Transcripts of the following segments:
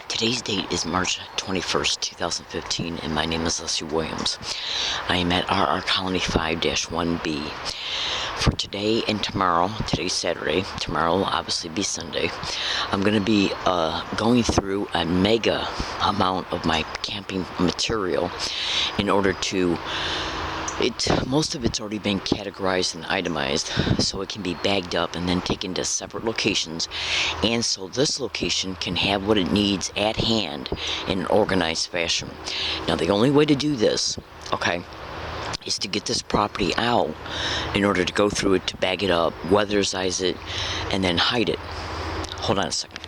Today's date is March 21st, 2015, and my name is Leslie Williams. I am at RR Colony 5-1B. For today and tomorrow, today's Saturday, tomorrow will obviously be Sunday, I'm going to be going through a mega amount of my camping material in order to most of it's already been categorized and itemized, so it can be bagged up and then taken to separate locations, and so this location can have what it needs at hand in an organized fashion. Now, the only way to do this, is to get this property out in order to go through it, to bag it up, weatherize it, and then hide it. Hold on a second.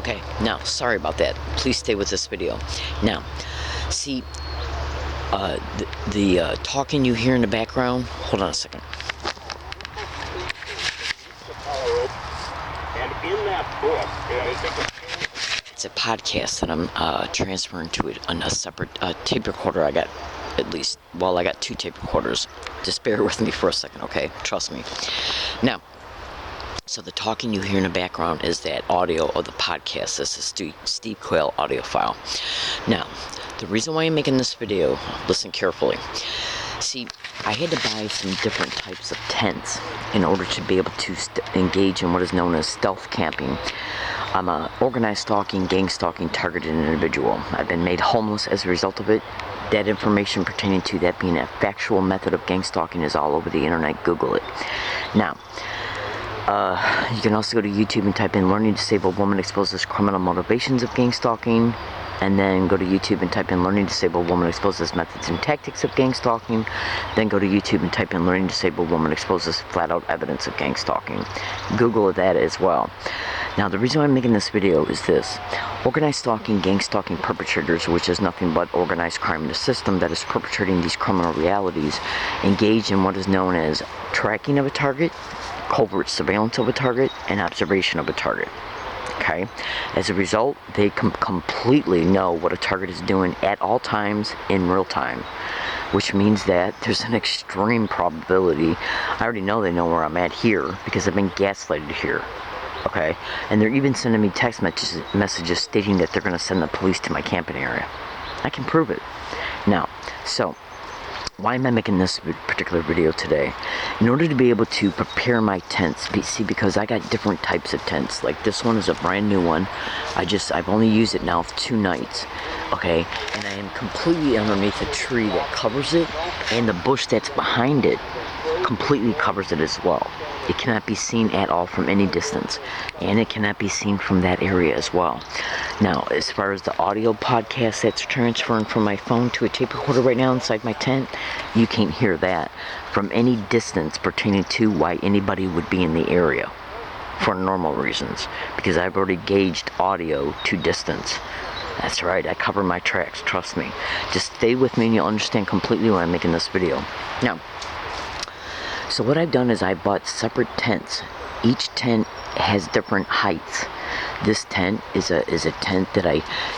Okay, now, sorry about that. Please stay with this video. Now, see, the talking you hear in the background, hold on a second. It's a podcast that I'm transferring to it on a separate tape recorder. I got I got 2 tape recorders. Just bear with me for a second, okay? Trust me. Now, so the talking you hear in the background is that audio of the podcast. This is Steve Quayle audio file. Now, the reason why I'm making this video, listen carefully. See, I had to buy some different types of tents in order to be able to engage in what is known as stealth camping. I'm a organized stalking, gang stalking, targeted individual. I've been made homeless as a result of it. That information pertaining to that being a factual method of gang stalking is all over the internet. Google it. Now, you can also go to YouTube and type in "Learning Disabled Woman Exposes Criminal Motivations of Gang Stalking," and then go to YouTube and type in "Learning Disabled Woman Exposes Methods and Tactics of Gang Stalking." Then go to YouTube and type in "Learning Disabled Woman Exposes Flat Out Evidence of Gang Stalking." Google that as well. Now, the reason why I'm making this video is this. Organized stalking, gang stalking perpetrators, which is nothing but organized crime in the system that is perpetrating these criminal realities, engage in what is known as tracking of a target, covert surveillance of a target, and observation of a target. Okay? As a result, they completely know what a target is doing at all times in real time, which means that there's an extreme probability. I already know they know where I'm at here because I've been gaslighted here. Okay? And they're even sending me text messages stating that they're going to send the police to my camping area. I can prove it. Now, so why am I making this particular video today? In order to be able to prepare my tents, see, because I got different types of tents. Like this one is a brand new one. I've only used it now for 2 nights. Okay, and I am completely underneath a tree that covers it, and the bush that's behind it completely covers it as well. It cannot be seen at all from any distance, and it cannot be seen from that area as well. Now, as far as the audio podcast that's transferring from my phone to a tape recorder right now inside my tent, you can't hear that from any distance pertaining to why anybody would be in the area for normal reasons, because I've already gauged audio to distance. That's right, I cover my tracks, trust me. Just stay with me and you'll understand completely why I'm making this video. Now, so what I've done is I bought separate tents. Each tent has different heights. This tent is a tent that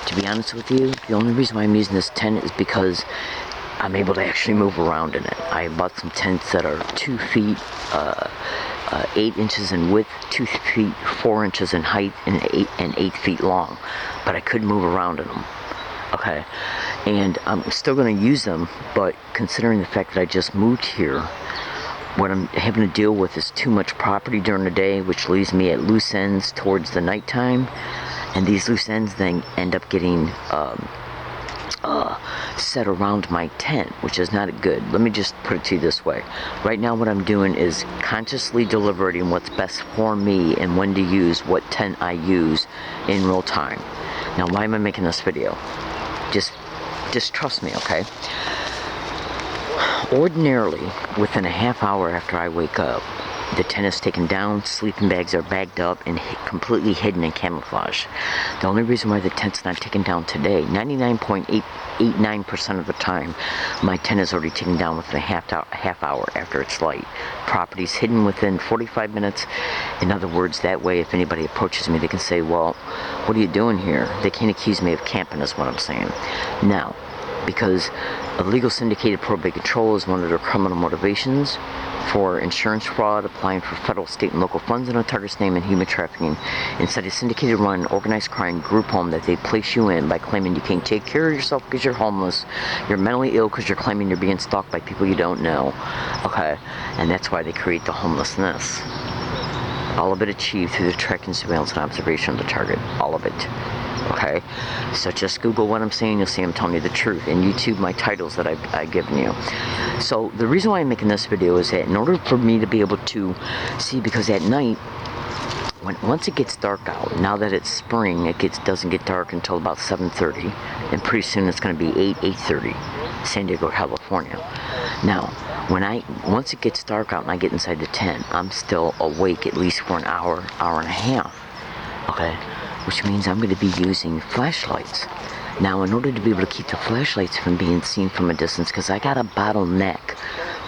to be honest with you, the only reason why I'm using this tent is because I'm able to actually move around in it. I bought some tents that are 2 feet, 8 inches in width, 2 feet, 4 inches in height, and 8 feet long. But I could move around in them. Okay, and I'm still going to use them, but considering the fact that I just moved here, what I'm having to deal with is too much property during the day, which leaves me at loose ends towards the nighttime, and these loose ends then end up getting set around my tent, which is not good. Let me just put it to you this way. Right now what I'm doing is consciously deliberating what's best for me and when to use what tent I use in real time. Now, why am I making this video? Just trust me, okay? Ordinarily, within a half hour after I wake up, The tent is taken down, sleeping bags are bagged up and completely hidden in camouflage. The only reason why the tent's not taken down today, 99.889% of the time, my tent is already taken down within a half hour after it's light. Property's hidden within 45 minutes. In other words, that way if anybody approaches me, they can say, well, what are you doing here? They can't accuse me of camping is what I'm saying. Now, because illegal syndicated probate control is one of their criminal motivations for insurance fraud, applying for federal, state, and local funds in a target's name, and human trafficking inside a syndicated run organized crime group home that they place you in by claiming you can't take care of yourself because you're homeless, you're mentally ill because you're claiming you're being stalked by people you don't know, okay? And that's why they create the homelessness. All of it achieved through the tracking, surveillance, and observation of the target. All of it. Okay, so just Google what I'm saying, you'll see I'm telling you the truth. And YouTube, my titles that I've given you. So the reason why I'm making this video is that in order for me to be able to see, because at night, once it gets dark out, now that it's spring, doesn't get dark until about 7:30, and pretty soon it's going to be 8:30, San Diego, California. Now, once it gets dark out and I get inside the tent, I'm still awake at least for an hour, hour and a half. Okay. Which means I'm going to be using flashlights. Now, in order to be able to keep the flashlights from being seen from a distance, because I got to bottleneck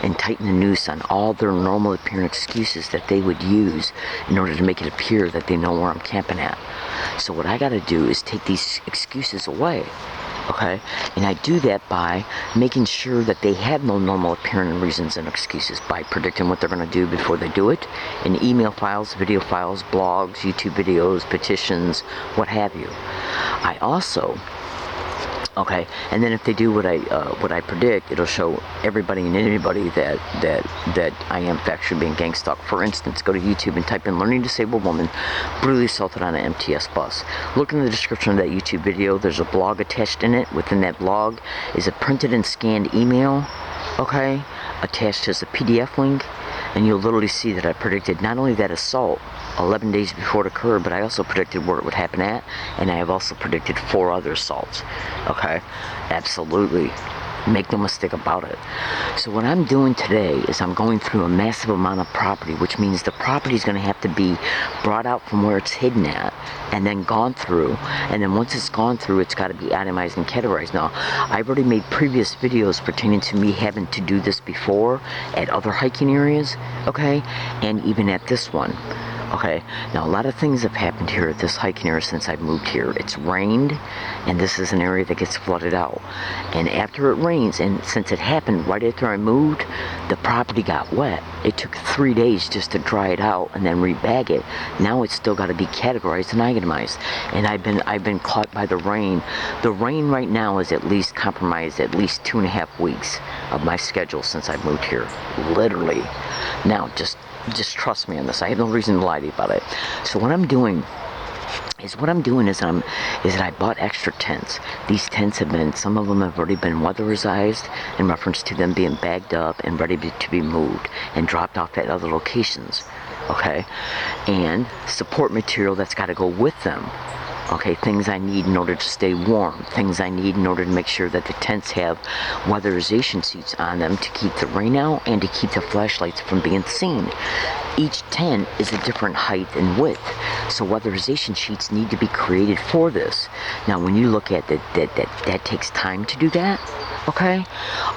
and tighten the noose on all their normal appearing excuses that they would use in order to make it appear that they know where I'm camping at. So what I got to do is take these excuses away. Okay, and I do that by making sure that they have no normal appearing reasons and excuses, by predicting what they're going to do before they do it in email files, video files, blogs, YouTube videos, petitions, what have you. I also, okay, and then if they do what I predict, it'll show everybody and anybody that I am factually being gang stalked. For instance, go to YouTube and type in "learning disabled woman brutally assaulted on an MTS bus." Look in the description of that YouTube video. There's a blog attached in it. Within that blog is a printed and scanned email, okay, attached as a PDF link, and you'll literally see that I predicted not only that assault 11 days before it occurred, but I also predicted where it would happen at, and I have also predicted 4 other assaults. Okay, absolutely, make no mistake about it. So what I'm doing today is I'm going through a massive amount of property, which means the property is going to have to be brought out from where it's hidden at and then gone through, and then once it's gone through, it's got to be itemized and categorized. Now, I've already made previous videos pertaining to me having to do this before at other hiking areas, okay, and even at this one. Okay, now a lot of things have happened here at this hiking area since I moved here. It's rained, and this is an area that gets flooded out. And after it rains, and since it happened right after I moved, the property got wet. It took 3 days just to dry it out and then rebag it. Now it's still got to be categorized and itemized. And I've been caught by the rain. The rain right now is at least compromised at least 2.5 weeks of my schedule since I moved here. Literally. Now, just trust me on this. I have no reason to lie to you about it. So what I'm doing is that I bought extra tents. These tents some of them have already been weatherized in reference to them being bagged up and ready to be moved and dropped off at other locations. Okay, and support material that's got to go with them. Okay, things I need in order to stay warm, things I need in order to make sure that the tents have weatherization sheets on them to keep the rain out and to keep the flashlights from being seen. Each tent is a different height and width, so weatherization sheets need to be created for this. Now, when you look at that takes time to do that. Okay,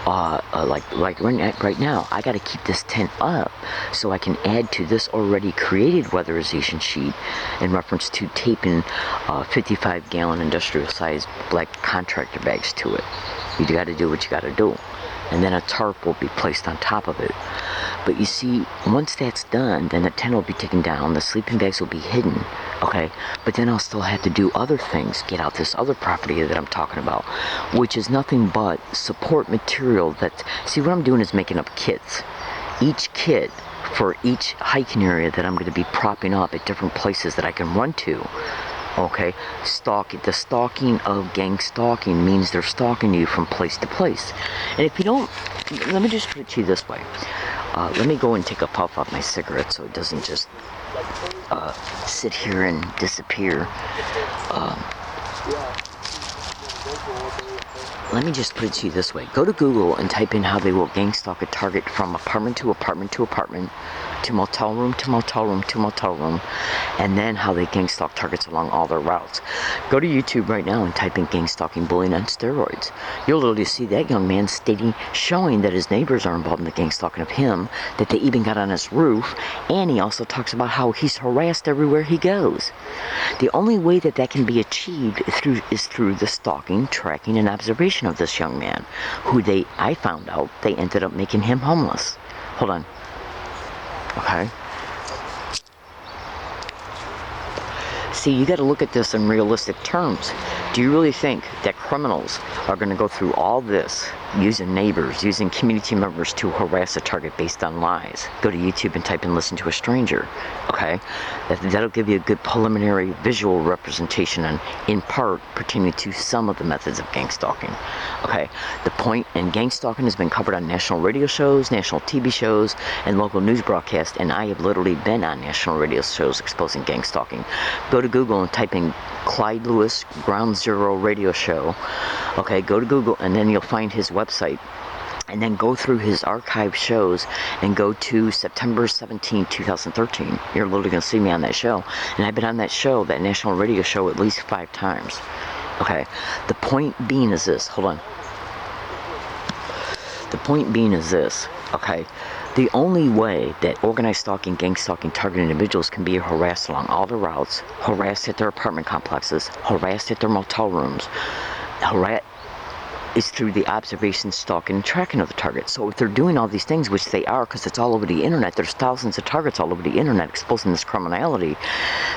like right now, I got to keep this tent up so I can add to this already created weatherization sheet in reference to taping 55-gallon industrial-sized black contractor bags to it. You got to do what you got to do, and then a tarp will be placed on top of it. But you see, once that's done, then the tent will be taken down, the sleeping bags will be hidden, okay? But then I'll still have to do other things, get out this other property that I'm talking about, which is nothing but support material see, what I'm doing is making up kits. Each kit for each hiking area that I'm going to be propping up at different places that I can run to. Okay, the stalking of gang stalking means they're stalking you from place to place. And if you don't, let me just put it to you this way. Let me go and take a puff off my cigarette so it doesn't just sit here and disappear. Let me just put it to you this way. Go to Google and type in how they will gang stalk a target from apartment to apartment to apartment to motel room to motel room to motel room, and then how they gang stalk targets along all their routes. Go to YouTube right now and type in gang stalking bullying on steroids. You'll literally see that young man showing that his neighbors are involved in the gang stalking of him, that they even got on his roof, and he also talks about how he's harassed everywhere he goes. The only way that that can be achieved is through the stalking, tracking, and observation of this young man, who I found out they ended up making him homeless. Hold on. Okay. See, you got to look at this in realistic terms. Do you really think that criminals are going to go through all this using neighbors, using community members to harass a target based on lies? Go to YouTube and type in "listen to a stranger." Okay, that'll give you a good preliminary visual representation, and in part pertaining to some of the methods of gang stalking. Okay, the point in gang stalking has been covered on national radio shows, national TV shows, and local news broadcasts, and I have literally been on national radio shows exposing gang stalking. Go to Google and type in Clyde Lewis Ground Zero radio show. Okay, go to Google and then you'll find his website, and then go through his archive shows and go to September 17, 2013. You're literally going to see me on that show, and I've been on that show, that national radio show, at least 5 times. Okay, the point being is this. Hold on. The point being is this. Okay, the only way that organized stalking, gang stalking, targeted individuals can be harassed along all their routes, harassed at their apartment complexes, harassed at their motel rooms, is through the observation, stalking, and tracking of the target. So if they're doing all these things, which they are, because it's all over the internet, there's thousands of targets all over the internet exposing this criminality,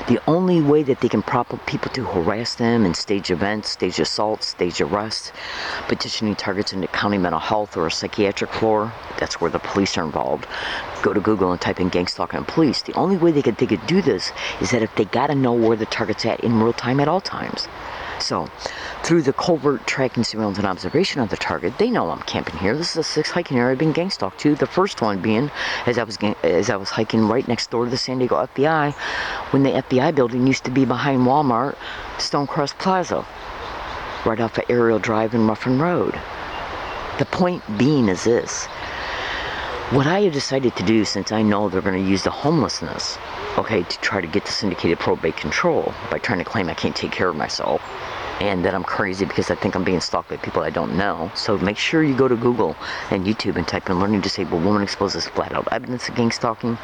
the only way that they can prop up people to harass them and stage events, stage assaults, stage arrests, petitioning targets into county mental health or a psychiatric floor, that's where the police are involved. Go to Google and type in gang stalking and police. The only way they could do this is that if they gotta know where the target's at in real time at all times. So, through the covert tracking, surveillance, and observation of the target, they know I'm camping here. This is the 6th hiking area I've been gang stalked to. The first one being as I was hiking right next door to the San Diego FBI, when the FBI building used to be behind Walmart, Stonecrest Plaza, right off of Aerial Drive and Ruffin Road. The point being is this. What I have decided to do, since I know they're going to use the homelessness, okay, to try to get the syndicated probate control by trying to claim I can't take care of myself, and that I'm crazy because I think I'm being stalked by people I don't know. So make sure you go to Google and YouTube and type in "learning disabled woman exposes flat out evidence of gang stalking,"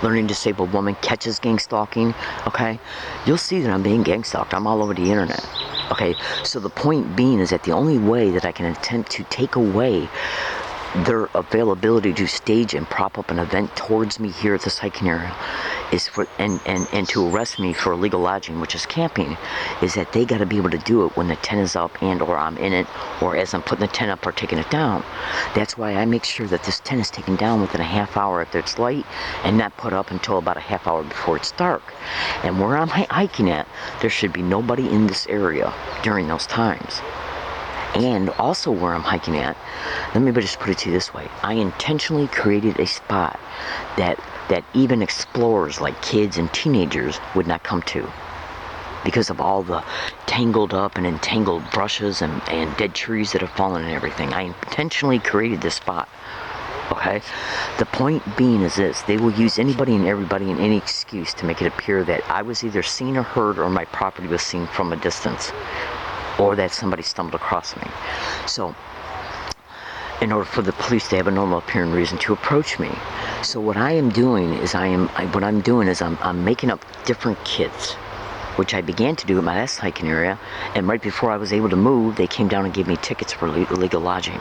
"learning disabled woman catches gang stalking." Okay, you'll see that I'm being gang stalked. I'm all over the internet. Okay, so the point being is that the only way that I can attempt to take away their availability to stage and prop up an event towards me here at this hiking area is for and to arrest me for illegal lodging, which is camping, is that they got to be able to do it when the tent is up and or I'm in it, or as I'm putting the tent up or taking it down. That's why I make sure that this tent is taken down within a half hour if it's light, and not put up until about a half hour before it's dark. And where I'm hiking at, there should be nobody in this area during those times. And also where I'm hiking at, let me just put it to you this way. I intentionally created a spot that even explorers like kids and teenagers would not come to, because of all the tangled up and entangled brushes and dead trees that have fallen and everything. I intentionally created this spot. Okay? The point being is this. They will use anybody and everybody and any excuse to make it appear that I was either seen or heard, or my property was seen from a distance, or that somebody stumbled across me. So, in order for the police to have a normal appearing reason to approach me. So what I am doing is I'm making up different kits, which I began to do at my last hiking area, and right before I was able to move, they came down and gave me tickets for illegal lodging.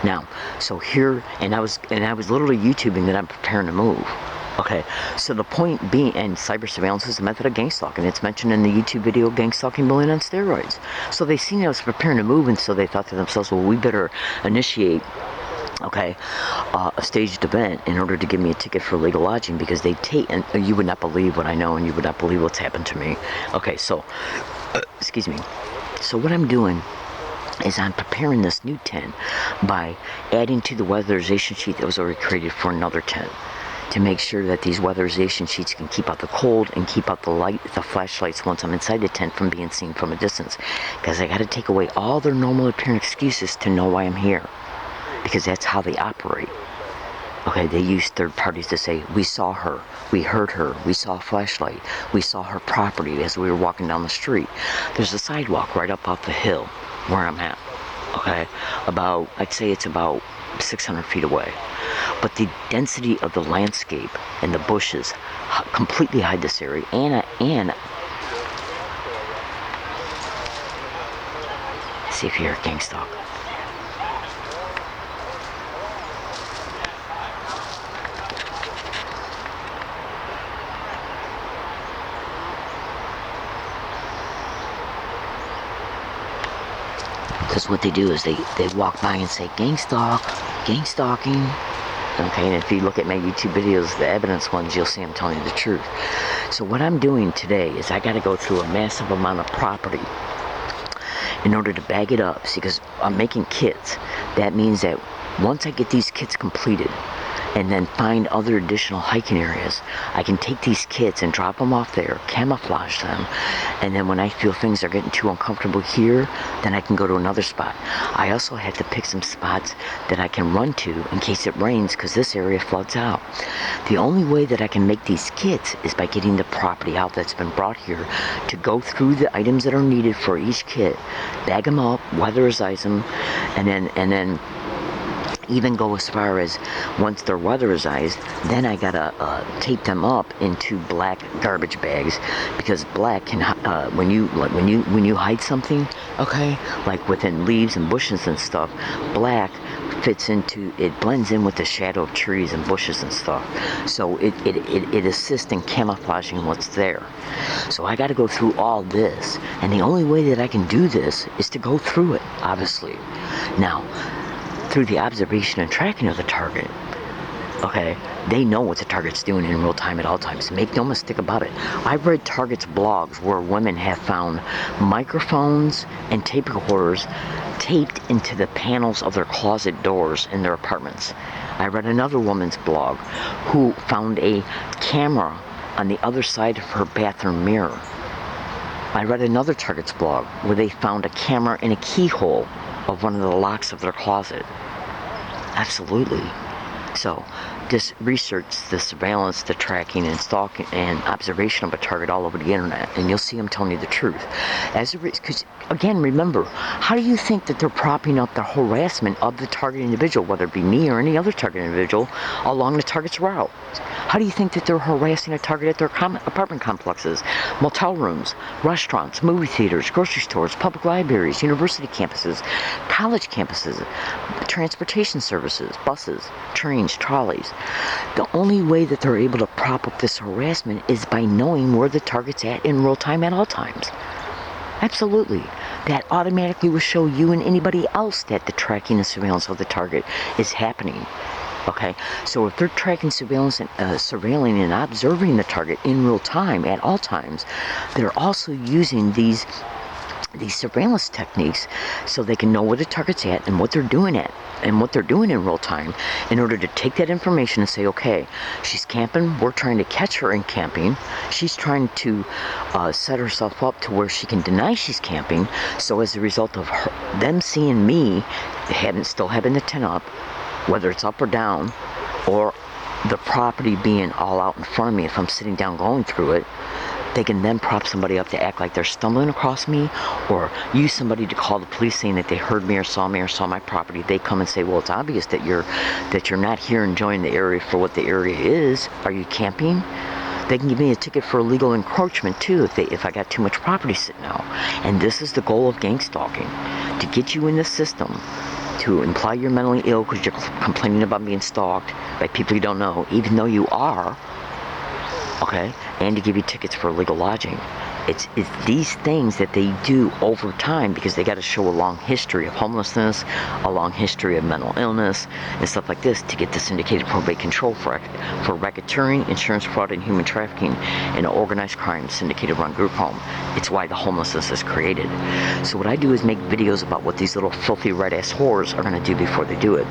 Now, so here, and I was literally YouTubing that I'm preparing to move. Okay, so the point being, and cyber surveillance is a method of gang stalking. It's mentioned in the YouTube video, "Gang Stalking Bullying on Steroids." So they seen I was preparing to move, and so they thought to themselves, well, we better initiate, okay, a staged event in order to give me a ticket for illegal lodging, because they take, and you would not believe what I know, and you would not believe what's happened to me. Okay, so, excuse me. So what I'm doing is I'm preparing this new tent by adding to the weatherization sheet that was already created for another tent, to make sure that these weatherization sheets can keep out the cold and keep out the light, the flashlights once I'm inside the tent from being seen from a distance. Because I got to take away all their normal appearing excuses to know why I'm here. Because that's how they operate. Okay, they use third parties to say, we saw her, we heard her, we saw a flashlight, we saw her property as we were walking down the street. There's a sidewalk right up off the hill where I'm at, okay? I'd say it's about 600 feet away. But the density of the landscape and the bushes completely hide this area, and see if you hear a gang stalk. Because what they do is they walk by and say, gang stalking. Okay, and if you look at my YouTube videos, the evidence ones, you'll see I'm telling you the truth. So what I'm doing today is I got to go through a massive amount of property in order to bag it up. See, because I'm making kits. That means that once I get these kits completed, and then find other additional hiking areas, I can take these kits and drop them off there, camouflage them, and then when I feel things are getting too uncomfortable here, then I can go to another spot. I also have to pick some spots that I can run to in case it rains, because this area floods out. The only way that I can make these kits is by getting the property out that's been brought here to go through the items that are needed for each kit, bag them up, weatherize them, and then even go as far as, once they're weatherized, then I gotta tape them up into black garbage bags, because black can when you hide something, okay, like within leaves and bushes and stuff, black it blends in with the shadow of trees and bushes and stuff, so it assists in camouflaging what's there. So I got to go through all this, and the only way that I can do this is to go through it, obviously. Now, through the observation and tracking of the target, okay, they know what the target's doing in real time at all times. Make no mistake about it. I've read targets' blogs where women have found microphones and tape recorders taped into the panels of their closet doors in their apartments. I read another woman's blog who found a camera on the other side of her bathroom mirror. I read another target's blog where they found a camera in a keyhole of one of the locks of their closet. Absolutely. So, just research the surveillance, the tracking, and stalking, and observation of a target all over the internet, and you'll see I'm telling you the truth. Because, again, remember, how do you think that they're propping up the harassment of the target individual, whether it be me or any other target individual, along the target's route? How do you think that they're harassing a target at their apartment complexes, motel rooms, restaurants, movie theaters, grocery stores, public libraries, university campuses, college campuses, transportation services, buses, trains, trolleys? The only way that they're able to prop up this harassment is by knowing where the target's at in real time at all times. Absolutely. That automatically will show you and anybody else that the tracking and surveillance of the target is happening. Okay, so if they're tracking, surveillance, and surveilling and observing the target in real time at all times, they're also using these surveillance techniques so they can know where the target's at and what they're doing in real time, in order to take that information and say, okay, she's camping, we're trying to catch her in camping, she's trying to set herself up to where she can deny she's camping, so as a result of them seeing me still having the tent up, whether it's up or down, or the property being all out in front of me if I'm sitting down going through it, they can then prop somebody up to act like they're stumbling across me, or use somebody to call the police saying that they heard me or saw my property. They come and say, well, it's obvious that you're not here enjoying the area for what the area is. Are you camping? They can give me a ticket for illegal encroachment too if I got too much property sitting out. And this is the goal of gang stalking, to get you in the system, to imply you're mentally ill because you're complaining about being stalked by people you don't know, even though you are, okay, and to give you tickets for illegal lodging. It's these things that they do over time, because they got to show a long history of homelessness, a long history of mental illness, and stuff like this, to get the syndicated probate control for racketeering, insurance fraud, and human trafficking, and organized crime syndicated run group home. It's why the homelessness is created. So what I do is make videos about what these little filthy red-ass whores are going to do before they do it.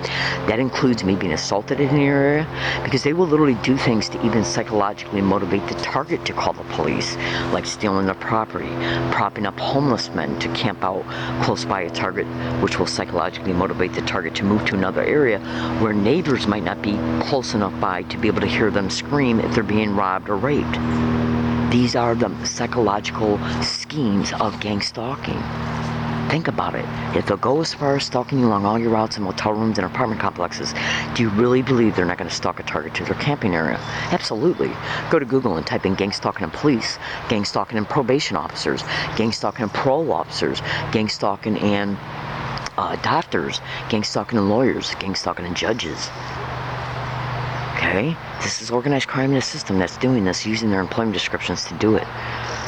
That includes me being assaulted in the area, because they will literally do things to even psychologically motivate the target to call the police, like stealing stealing their property, propping up homeless men to camp out close by a target, which will psychologically motivate the target to move to another area where neighbors might not be close enough by to be able to hear them scream if they're being robbed or raped. These are the psychological schemes of gang stalking. Think about it. If they'll go as far as stalking you along all your routes in motel rooms and apartment complexes, do you really believe they're not going to stalk a target to their camping area? Absolutely. Go to Google and type in gang stalking and police, gang stalking and probation officers, gang stalking and parole officers, gang stalking and doctors, gang stalking and lawyers, gang stalking and judges. Okay? This is organized crime in a system that's doing this, using their employment descriptions to do it.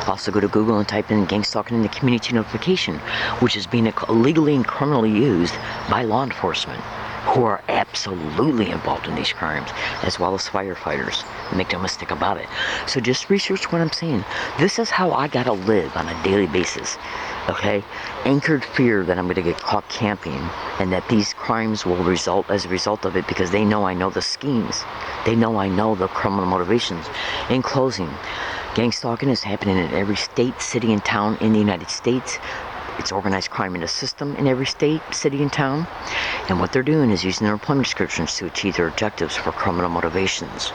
Also go to Google and type in gang stalking in the community notification, which is being illegally and criminally used by law enforcement, who are absolutely involved in these crimes, as well as firefighters. Make no mistake about it. So just research what I'm saying. This is how I gotta live on a daily basis. Okay? Anchored fear that I'm gonna get caught camping and that these crimes will result as a result of it, because they know I know the schemes. They know I know the criminal motivations. In closing, gang stalking is happening in every state, city, and town in the United States. It's organized crime in a system in every state, city, and town. And what they're doing is using their employment descriptions to achieve their objectives for criminal motivations.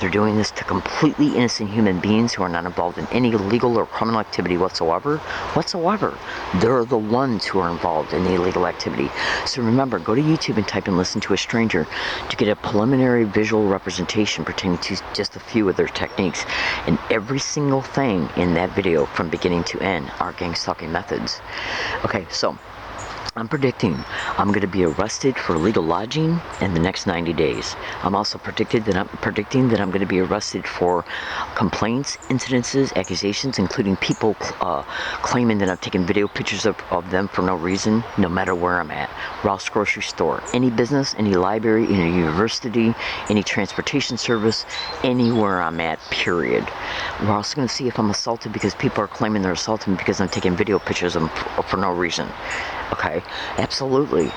They're doing this to completely innocent human beings who are not involved in any illegal or criminal activity whatsoever. They're the ones who are involved in the illegal activity. So remember, go to YouTube and type in "Listen to a Stranger" to get a preliminary visual representation pertaining to just a few of their techniques. And every single thing in that video, from beginning to end, are gang stalking methods. Okay, so I'm predicting I'm going to be arrested for illegal lodging in the next 90 days. I'm also predicting that I'm going to be arrested for complaints, incidences, accusations, including people claiming that I've taken video pictures of them for no reason, no matter where I'm at. Ross grocery store, any business, any library, any university, any transportation service, anywhere I'm at, period. We're also going to see if I'm assaulted because people are claiming they're assaulting me because I'm taking video pictures of them for no reason. Okay, absolutely.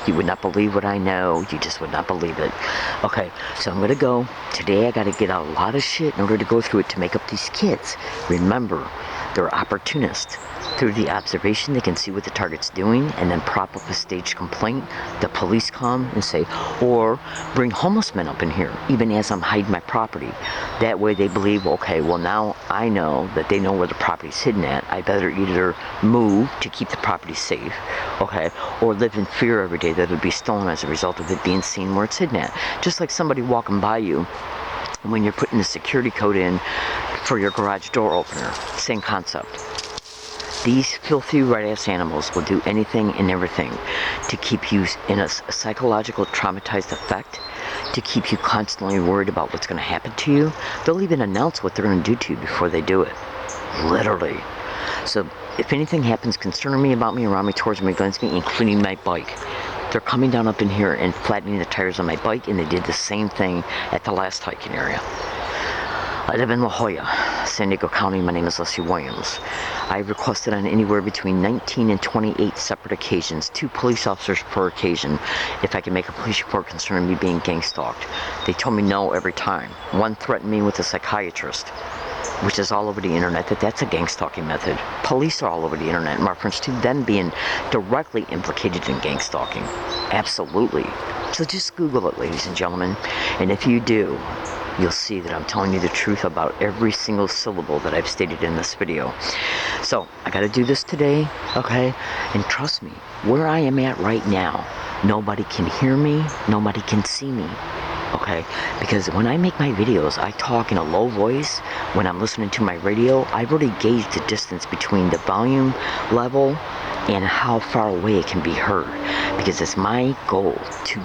You would not believe what I know. You just would not believe it. Okay, so I'm gonna go. Today I gotta get out a lot of shit in order to go through it to make up these kits. Remember, they're opportunists. Through the observation, they can see what the target's doing and then prop up a staged complaint. The police come and say, or bring homeless men up in here, even as I'm hiding my property. That way they believe, okay, well now I know that they know where the property's hidden at. I better either move to keep the property safe, okay, or live in fear every day that it'll be stolen as a result of it being seen where it's hidden at. Just like somebody walking by you when you're putting the security code in for your garage door opener. Same concept. These filthy red-ass animals will do anything and everything to keep you in a psychological traumatized effect, to keep you constantly worried about what's going to happen to you. They'll even announce what they're going to do to you before they do it. Literally. So if anything happens concerning me, about me, around me, towards me, against me, including my bike, they're coming down up in here and flattening the tires on my bike, and they did the same thing at the last hiking area. I live in La Jolla, San Diego County. My name is Leslie Williams. I've requested on anywhere between 19 and 28 separate occasions, 2 police officers per occasion, if I can make a police report concerning me being gang stalked. They told me no every time. One threatened me with a psychiatrist, which is all over the internet, that's a gang stalking method. Police are all over the internet in reference to them being directly implicated in gang stalking. Absolutely. So just Google it, ladies and gentlemen. And if you do, you'll see that I'm telling you the truth about every single syllable that I've stated in this video. So, I gotta do this today, okay? And trust me, where I am at right now, nobody can hear me, nobody can see me, okay? Because when I make my videos, I talk in a low voice. When I'm listening to my radio, I've already gauged the distance between the volume level and how far away it can be heard. Because it's my goal to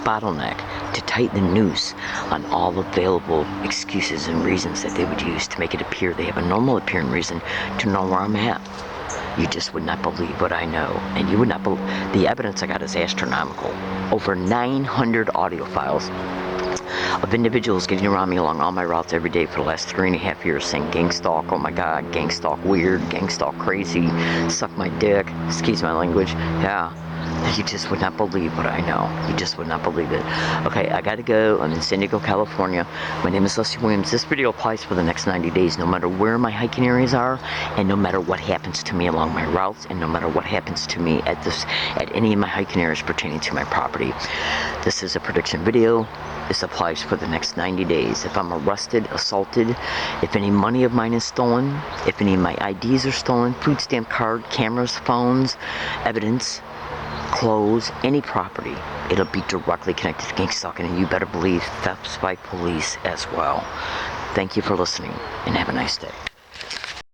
bottleneck, to tighten the noose on all available excuses and reasons that they would use to make it appear they have a normal appearing reason to know where I'm at. You just would not believe what I know, and you would not believe. The evidence I got is astronomical. Over 900 audio files of individuals getting around me along all my routes every day for the last 3.5 years saying gang stalk, oh my god, gang stalk weird, gang stalk crazy, suck my dick, excuse my language. Yeah, You just would not believe what I know. You just would not believe it. Okay, I gotta go. I'm in San Diego, California. My name is Leslie Williams. This video applies for the next 90 days, no matter where my hiking areas are, and no matter what happens to me along my routes, and no matter what happens to me at any of my hiking areas pertaining to my property. This is a prediction video. This applies for the next 90 days. If I'm arrested, assaulted, if any money of mine is stolen, if any of my IDs are stolen, food stamp card, cameras, phones, evidence, clothes, any property, it'll be directly connected to gang stalking, and you better believe thefts by police as well. Thank you for listening, and have a nice day.